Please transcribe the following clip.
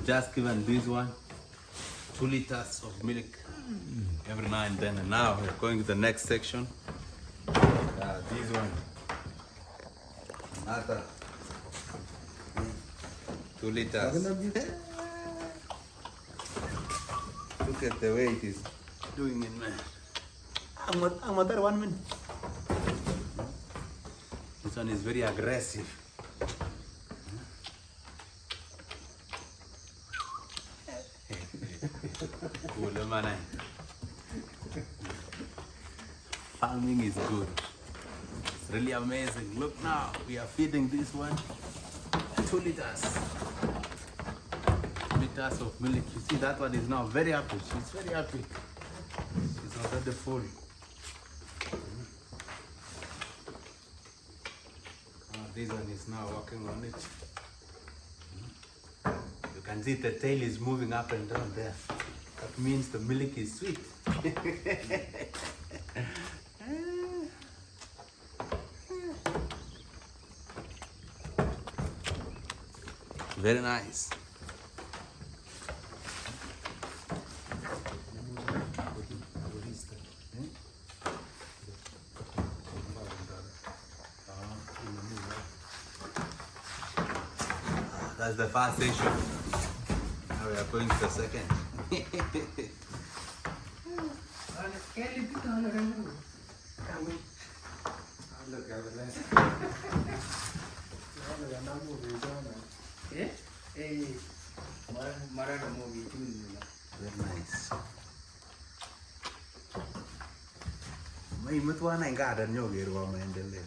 just given this one 2 liters of milk every now and then, and now we're going to the next section. This one, another 2 liters. Look at the way it is doing it, man. I'm there 1 minute. This one is very aggressive. Cool, man. Farming is good. It's really amazing. Look now, we are feeding this one 2 liters. 2 liters of milk. You see that one is now very happy. She's very happy. She's already full. This one is now working on it. You can see the tail is moving up and down there. That means the milk is sweet. Very nice. That's the first section. Now we are going to the second. Very nice. May matuwa na yung garden nyo, giro maendeleo.